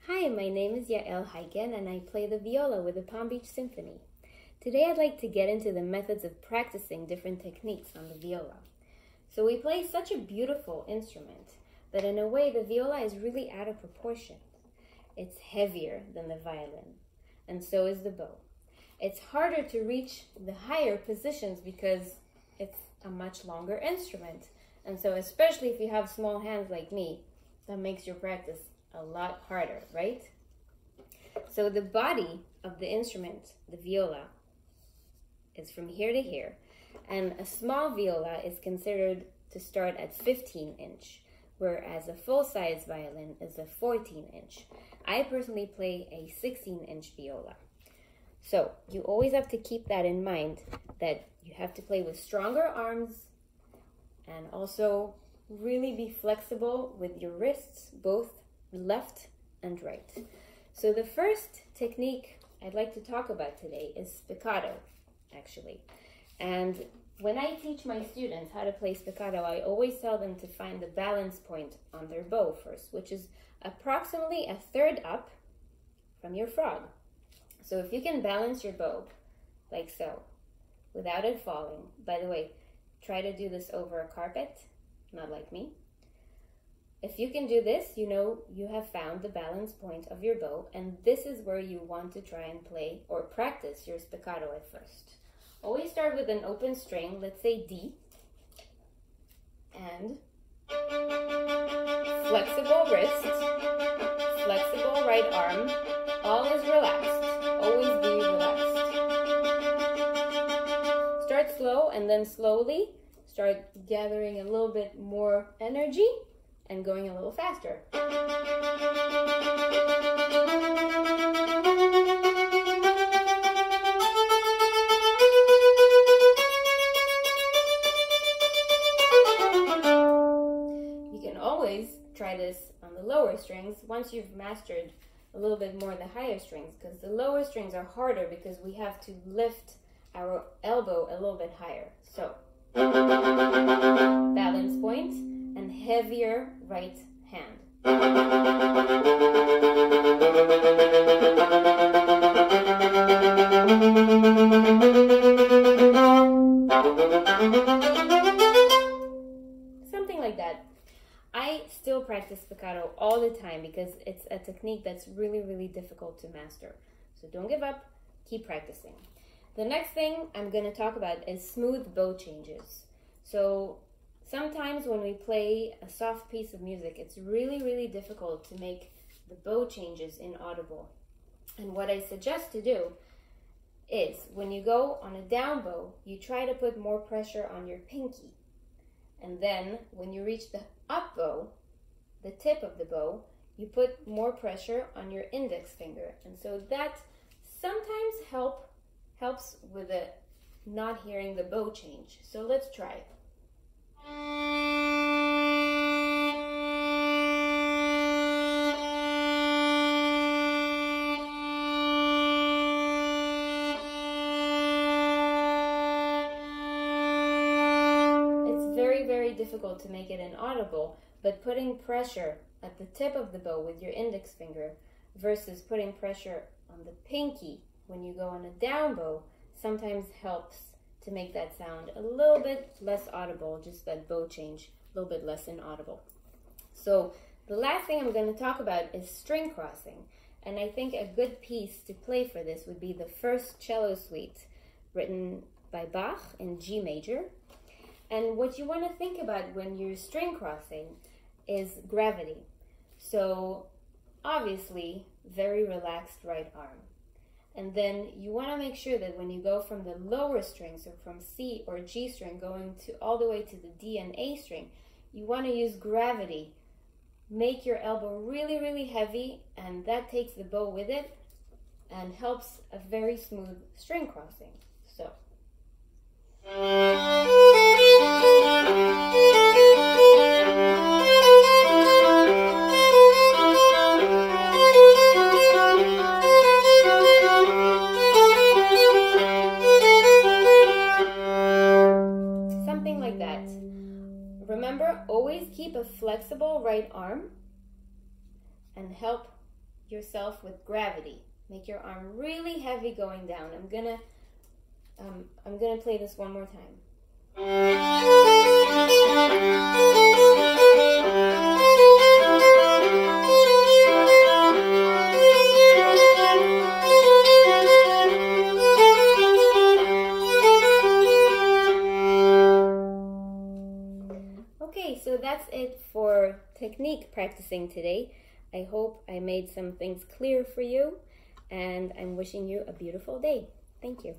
Hi, my name is Yael Hyken and I play the viola with the Beach Symphony. Today I'd like to get into the methods of practicing different techniques on the viola. So we play such a beautiful instrument that in a way the viola is really out of proportion. It's heavier than the violin, and so is the bow. It's harder to reach the higher positions because it's a much longer instrument. And so especially if you have small hands like me, that makes your practice a lot harder, right? So the body of the instrument, the viola, is from here to here. And a small viola is considered to start at 15-inch, whereas a full-size violin is a 14-inch. I personally play a 16-inch viola. So you always have to keep that in mind, that you have to play with stronger arms and also really be flexible with your wrists, both left and right. So the first technique I'd like to talk about today is staccato, actually. And when I teach my students how to play staccato, I always tell them to find the balance point on their bow first, which is approximately a third up from your frog. So if you can balance your bow like so, without it falling, by the way, try to do this over a carpet, not like me. If you can do this, you know you have found the balance point of your bow, and this is where you want to try and play or practice your staccato at first. Always start with an open string, let's say D, and flexible wrist, flexible right arm, all is relaxed. Always be relaxed. Start slow and then slowly start gathering a little bit more energy and going a little faster. You can always try this on the lower strings once you've mastered a little bit more the higher strings, because the lower strings are harder because we have to lift our elbow a little bit higher. So, balance point and heavier right hand. Something like that. I still practice staccato all the time because it's a technique that's really difficult to master. So don't give up, keep practicing. The next thing I'm going to talk about is smooth bow changes. So sometimes when we play a soft piece of music, it's really difficult to make the bow changes inaudible. And what I suggest to do is when you go on a down bow, you try to put more pressure on your pinky. And then when you reach the up bow, the tip of the bow, you put more pressure on your index finger. And so that sometimes helps with not hearing the bow change. So let's try it. It's very difficult to make it inaudible, but putting pressure at the tip of the bow with your index finger versus putting pressure on the pinky when you go on a down bow sometimes helps to make that sound a little bit less audible, just that bow change a little bit less inaudible. So the last thing I'm going to talk about is string crossing, and I think a good piece to play for this would be the first cello suite written by Bach in G major. And what you want to think about when you're string crossing is gravity. So obviously very relaxed right arm. And then you want to make sure that when you go from the lower string, so from C or G string going to all the way to the D and A string, you want to use gravity. Make your elbow really heavy, and that takes the bow with it and helps a very smooth string crossing. So. Remember, always keep a flexible right arm and help yourself with gravity. Make your arm really heavy going down. I'm gonna play this one more time. Okay, so that's it for technique practicing today. I hope I made some things clear for you, and I'm wishing you a beautiful day. Thank you.